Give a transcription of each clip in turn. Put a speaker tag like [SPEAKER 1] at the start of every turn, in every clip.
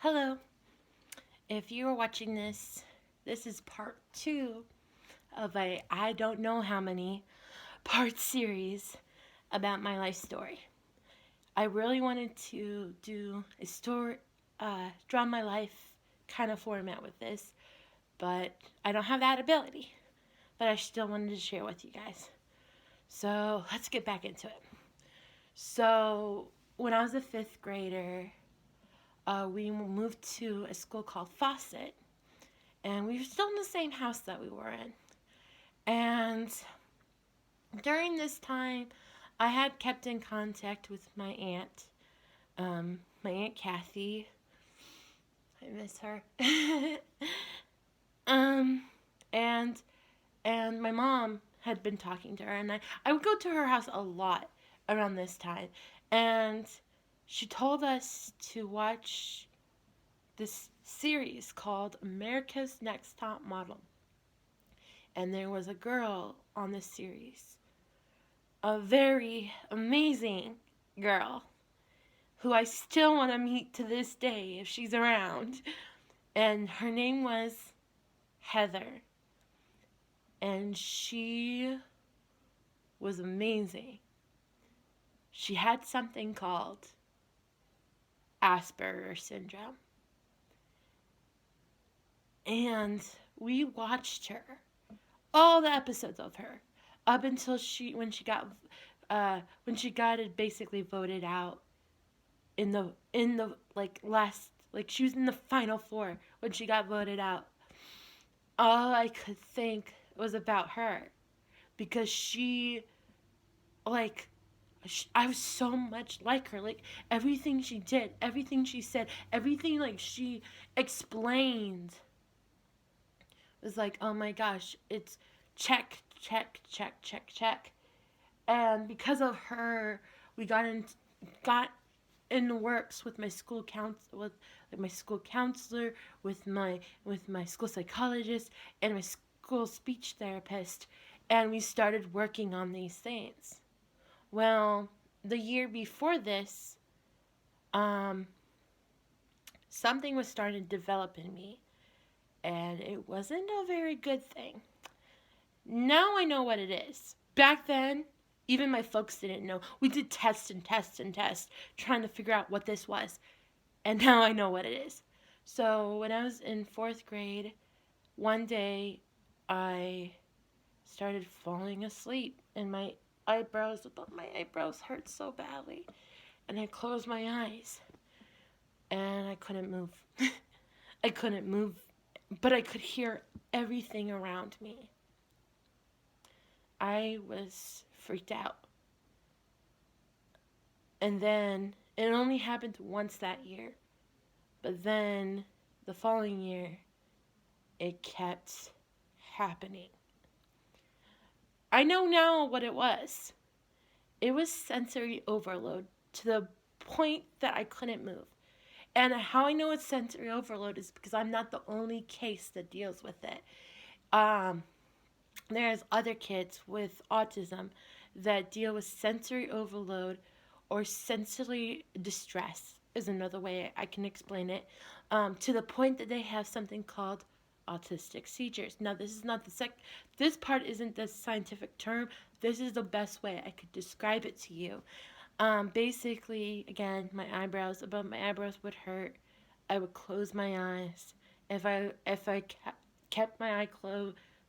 [SPEAKER 1] Hello. If you are watching this, this is part two of a I don't know how many part series about my life story. I really wanted to do a story, draw my life kind of format with this, but I don't have that ability. But I still wanted to share with you guys. So let's get back into it. So when I was a fifth grader, we moved to a school called Fawcett, and we were still in the same house that we were in. And during this time, I had kept in contact with my aunt Kathy. I miss her. um, and and my mom had been talking to her, and I would go to her house a lot around this time, and she told us to watch this series called America's Next Top Model. And there was a girl on this series, a very amazing girl who I still want to meet to this day if she's around. And her name was Heather. And she was amazing. She had something called Asperger's syndrome. And we watched her, all the episodes of her, up until when she got it basically voted out in the like last, like she was in the final four when she got voted out. All I could think was about her because she like I was so much like her. Like everything she did, everything she said, everything like she explained was like, oh my gosh, it's check, check, check, check, check. And because of her, we got in the works with my school my school counselor, with my school psychologist, and my school speech therapist, and we started working on these things. Well, the year before this, um, something was starting to develop in me, and it wasn't a very good thing. Now I know what it is. Back then, even my folks didn't know. We did tests and tests and tests trying to figure out what this was. And now I know what it is. So when I was in fourth grade, one day I started falling asleep and my eyebrows hurt so badly. And I closed my eyes and I couldn't move. I couldn't move, but I could hear everything around me. I was freaked out. And then it only happened once that year. But then the following year, it kept happening. I know now what it was. It was sensory overload to the point that I couldn't move. And how I know it's sensory overload is because I'm not the only case that deals with it. Um, there's other kids with autism that deal with sensory overload or sensory distress is another way I can explain it, to the point that they have something called autistic seizures. Now, this is not this part isn't the scientific term. This is the best way I could describe it to you. Basically, again, above my eyebrows would hurt. I would close my eyes. If I kept my eye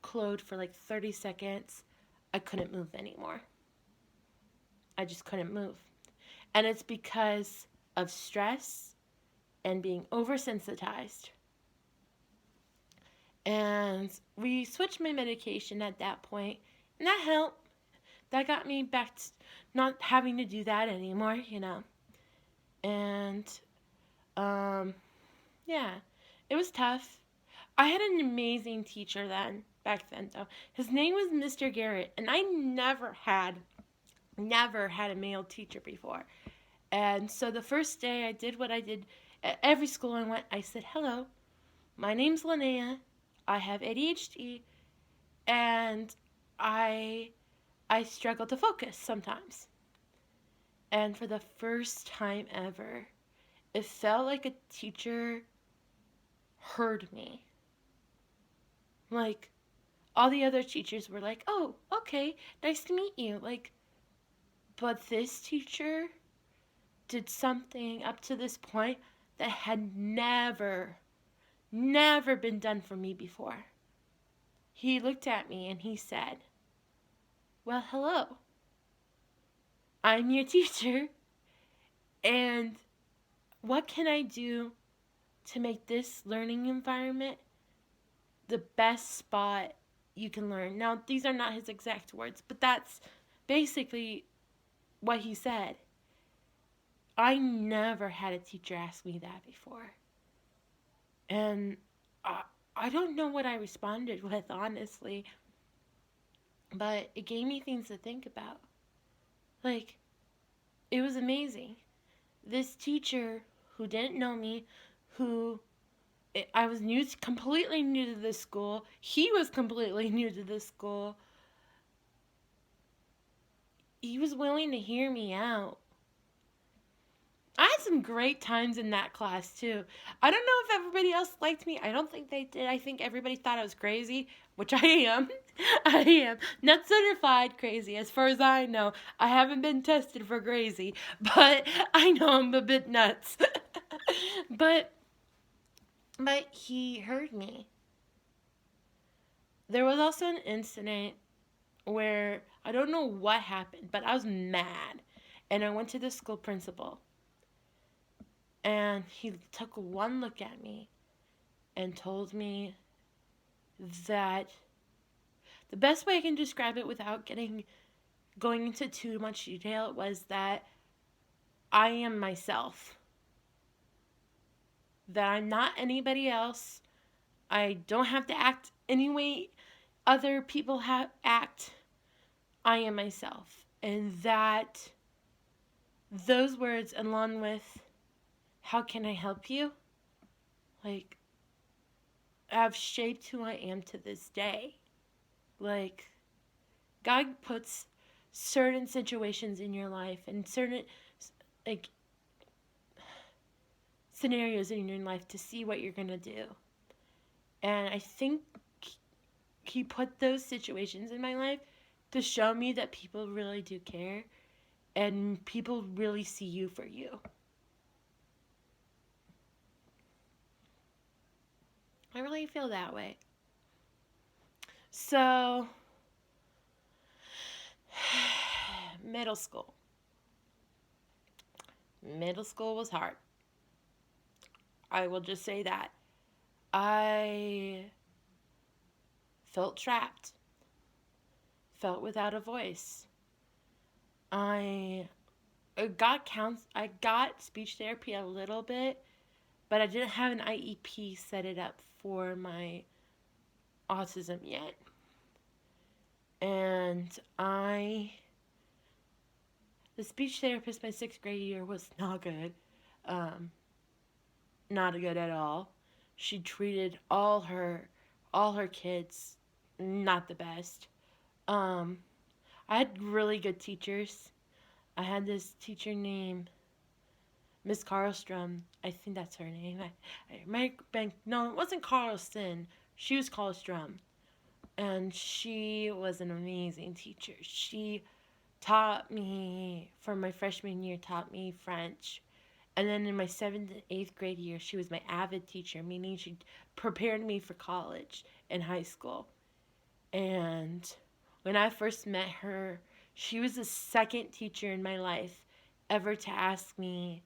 [SPEAKER 1] closed for like 30 seconds, I couldn't move anymore. I just couldn't move. And it's because of stress and being oversensitized. And we switched my medication at that point, and that helped. That got me back to not having to do that anymore. And, um, yeah, it was tough. I had an amazing teacher back then, though. His name was Mr. Garrett, and I never had a male teacher before. And so the first day I did what I did at every school I went. I said, hello, my name's Linnea. I have ADHD, and I struggle to focus sometimes. And for the first time ever, it felt like a teacher heard me. Like, all the other teachers were like, oh, okay, nice to meet you. Like, but this teacher did something up to this point that had never been done for me before. He looked at me and he said, well, hello. I'm your teacher, and what can I do to make this learning environment the best spot you can learn? Now, these are not his exact words, but that's basically what he said. I never had a teacher ask me that before. And I don't know what I responded with, honestly, but it gave me things to think about. Like, it was amazing. This teacher who didn't know me, who I was completely new to this school. He was completely new to this school. He was willing to hear me out. I had some great times in that class too. I don't know if everybody else liked me. I don't think they did. I think everybody thought I was crazy, which I am. I am. Not certified crazy, as far as I know. I haven't been tested for crazy, but I know I'm a bit nuts. but he heard me. There was also an incident where I don't know what happened, but I was mad. And I went to the school principal. And he took one look at me and told me that the best way I can describe it without going into too much detail was that I am myself. That I'm not anybody else. I don't have to act any way other people act. I am myself. And that those words, along with how can I help you, like, have shaped who I am to this day. Like, God puts certain situations in your life and certain, like, scenarios in your life to see what you're going to do. And I think he put those situations in my life to show me that people really do care and people really see you for you. I really feel that way. So, middle school. Middle school was hard. I will just say that. I felt trapped. Felt without a voice. I got speech therapy a little bit, but I didn't have an IEP set it up for my autism yet. And the speech therapist my 6th grade year was not good. Not good at all. She treated all her kids not the best. I had really good teachers. I had this teacher named Miss Carlstrom. I think that's her name. No, it wasn't Carlson. She was Carlstrom. And she was an amazing teacher. She taught me, for my freshman year, taught me French. And then in my 7th and 8th grade year, she was my avid teacher, meaning she prepared me for college and high school. And when I first met her, she was the second teacher in my life ever to ask me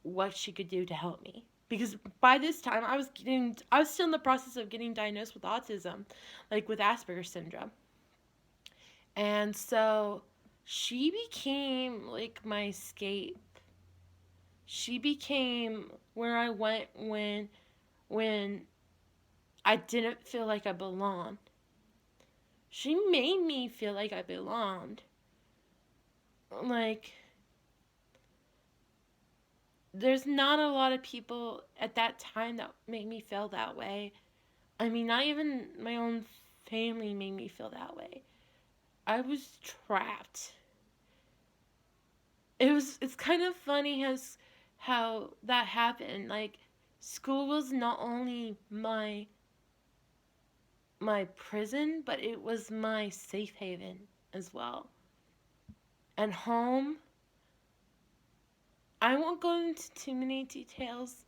[SPEAKER 1] what she could do to help me. Because by this time, I was still in the process of getting diagnosed with autism, like with Asperger's syndrome. And so she became like my escape. She became where I went when I didn't feel like I belonged. She made me feel like I belonged. Like, there's not a lot of people at that time that made me feel that way. I mean, not even my own family made me feel that way. I was trapped. It's kind of funny how that happened. Like, school was not only my prison, but it was my safe haven as well. And home, I won't go into too many details,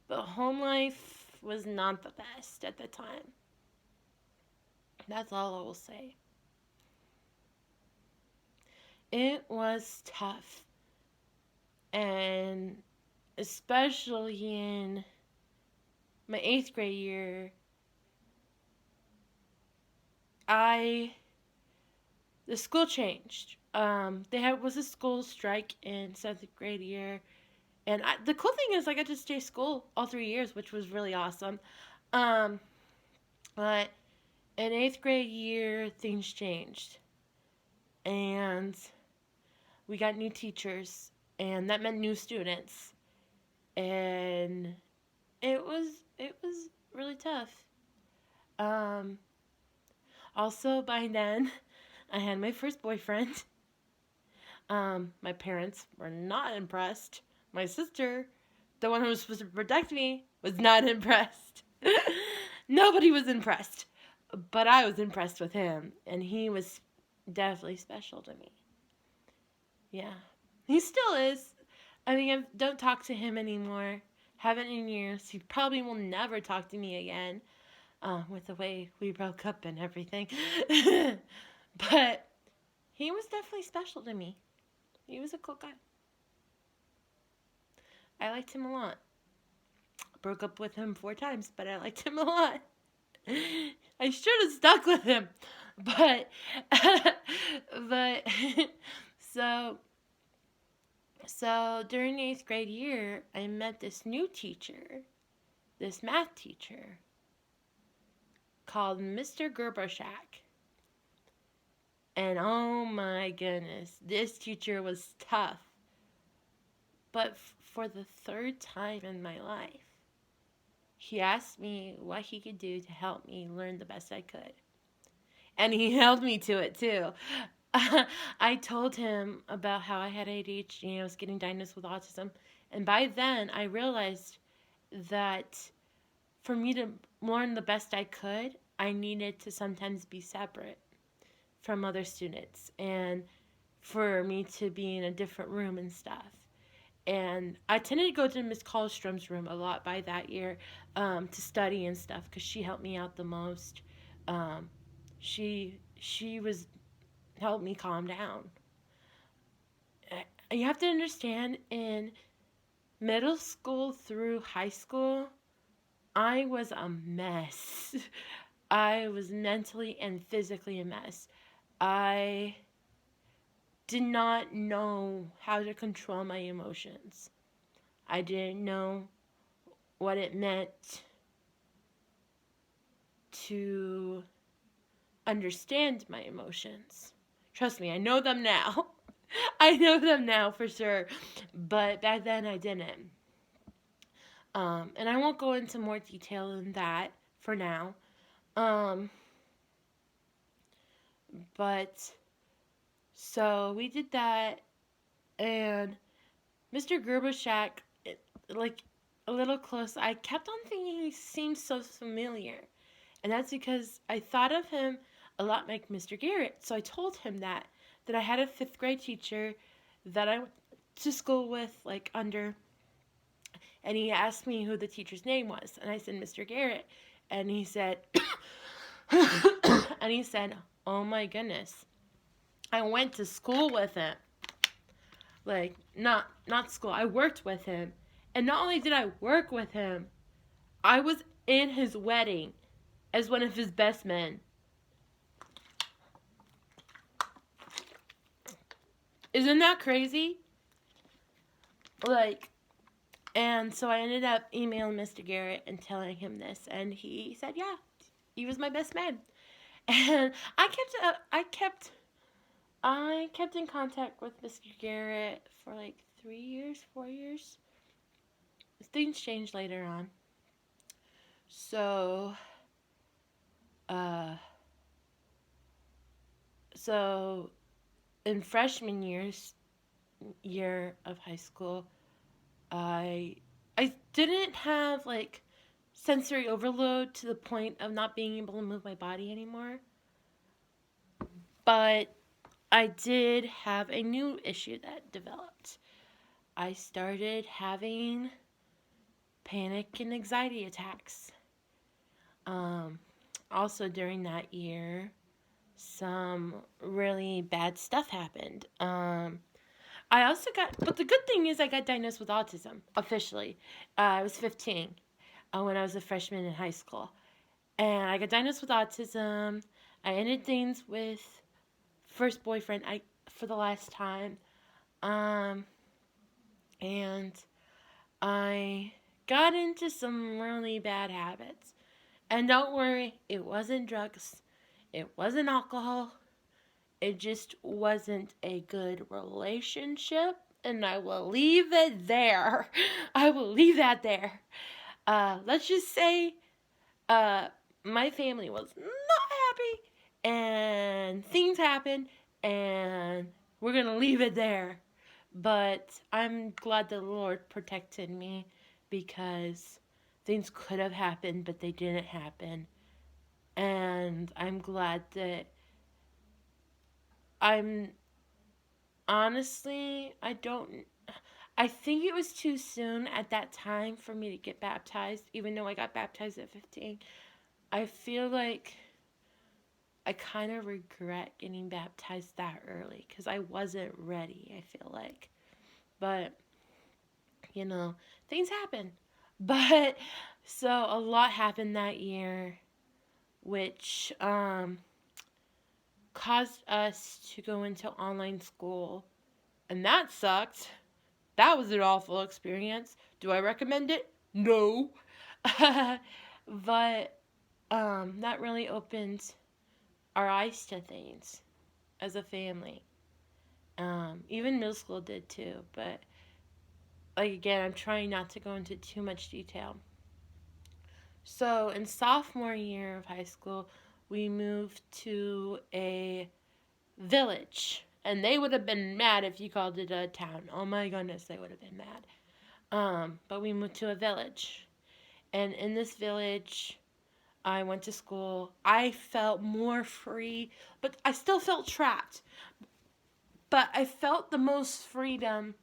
[SPEAKER 1] but home life was not the best at the time. That's all I will say. It was tough. And especially in my 8th grade year, the school changed. Was a school strike in 7th grade year, and the cool thing is I got to stay school all 3 years, which was really awesome. Um, but in 8th grade year, things changed, and we got new teachers, and that meant new students, and it was it was really tough. Um, Also, by then, I had my first boyfriend. My parents were not impressed. My sister, the one who was supposed to protect me, was not impressed. Nobody was impressed. But I was impressed with him, and he was definitely special to me. Yeah. He still is. I mean, I don't talk to him anymore. Haven't in years. He probably will never talk to me again, with the way we broke up and everything. But he was definitely special to me. He was a cool guy. I liked him a lot. Broke up with him 4 times, but I liked him a lot. I should have stuck with him, but but so during the 8th grade year, I met this new teacher, this math teacher called Mr. Gerbershak. And oh my goodness, this teacher was tough. But for the 3rd time in my life, he asked me what he could do to help me learn the best I could. And he held me to it too. I told him about how I had ADHD and I was getting diagnosed with autism. And by then, I realized that for me to learn the best I could, I needed to sometimes be separate from other students and for me to be in a different room and stuff. And I tended to go to Miss Colstrom's room a lot by that year, to study and stuff because she helped me out the most. Um, she was helped me calm down. You have to understand, in middle school through high school, I was a mess. I was mentally and physically a mess. I did not know how to control my emotions. I didn't know what it meant to understand my emotions. Trust me, I know them now. I know them now for sure. But back then I didn't. And I won't go into more detail than that for now. But so we did that, and Mr. Gerbershak, like a little close, I kept on thinking he seemed so familiar. And that's because I thought of him a lot like Mr. Garrett. So I told him that I had a 5th grade teacher that I went to school with, like under, and he asked me who the teacher's name was. And I said, Mr. Garrett. And he said, and he said, oh my goodness, I went to school with him. Like, not school, I worked with him. And not only did I work with him, I was in his wedding as one of his best men. Isn't that crazy? Like, and so I ended up emailing Mr. Garrett and telling him this, and he said, yeah, he was my best man. And I kept in contact with Mr. Garrett for like 3 years, 4 years. Things changed later on. So in freshman year of high school, I I didn't have like sensory overload to the point of not being able to move my body anymore. But I did have a new issue that developed. I started having panic and anxiety attacks. Um, Also, during that year, some really bad stuff happened. I also got, but the good thing is I got diagnosed with autism officially. I was 15 when I was a freshman in high school. And I got diagnosed with autism. I ended things with first boyfriend for the last time. Um, and I got into some really bad habits. And don't worry, it wasn't drugs. It wasn't alcohol. It just wasn't a good relationship. And I will leave it there. I will leave that there. Let's just say uh, my family was not happy. And things happened. And we're going to leave it there. But I'm glad the Lord protected me because things could have happened, but they didn't happen. And I'm glad that I'm honestly, I don't. I think it was too soon at that time for me to get baptized, even though I got baptized at 15. I feel like I kind of regret getting baptized that early because I wasn't ready, I feel like. But, things happen. But, so a lot happened that year, which caused us to go into online school. And that sucked. That was an awful experience. Do I recommend it? No. But that really opened our eyes to things as a family. Even middle school did too. But, like, again, I'm trying not to go into too much detail. So, in sophomore year of high school, we moved to a village. And they would have been mad if you called it a town. Oh my goodness, they would have been mad. But we moved to a village. And in this village, I went to school. I felt more free, but I still felt trapped. But I felt the most freedom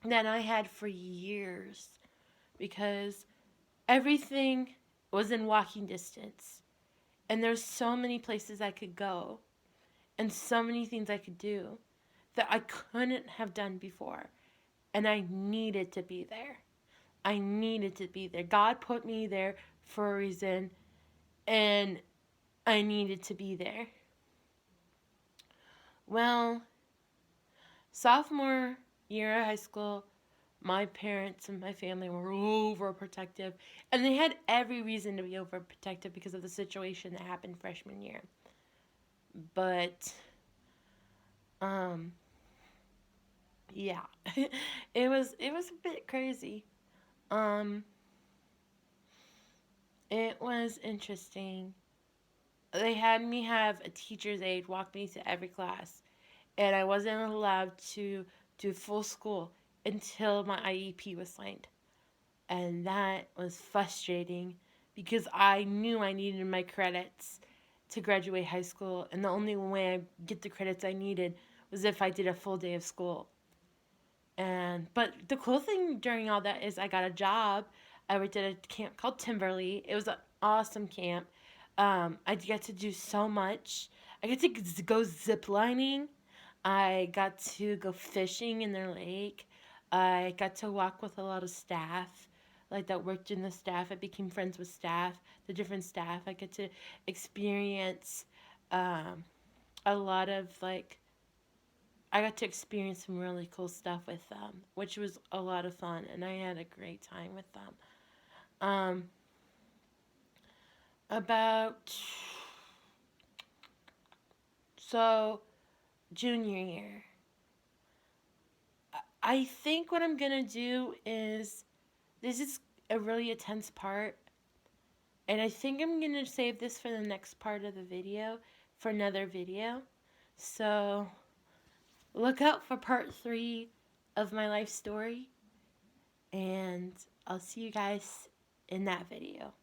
[SPEAKER 1] that I had for years because everything was in walking distance. And there's so many places I could go and so many things I could do that I couldn't have done before. And I needed to be there. I needed to be there. God put me there for a reason, and I needed to be there. Well, sophomore year of high school, my parents and my family were overprotective, and they had every reason to be overprotective because of the situation that happened freshman year. But, yeah, it was a bit crazy. Um, it was interesting. They had me have a teacher's aide walk me to every class, and I wasn't allowed to do full school until my IEP was signed. And that was frustrating because I knew I needed my credits to graduate high school, and the only way I get the credits I needed was if I did a full day of school. But the cool thing during all that is I got a job. I worked at a camp called Timberley. It was an awesome camp. I got to do so much. I got to go zip lining. I got to go fishing in their lake. I got to walk with a lot of staff, like that worked in the staff. I became friends with staff, the different staff. I get to experience um, a lot of like I got to experience some really cool stuff with them, which was a lot of fun, and I had a great time with them. Um, about so junior year, I think what I'm gonna do is this is a really intense part, and I think I'm gonna save this for the next part of the video, for another video. So look out for part 3 of my life story. And I'll see you guys in that video.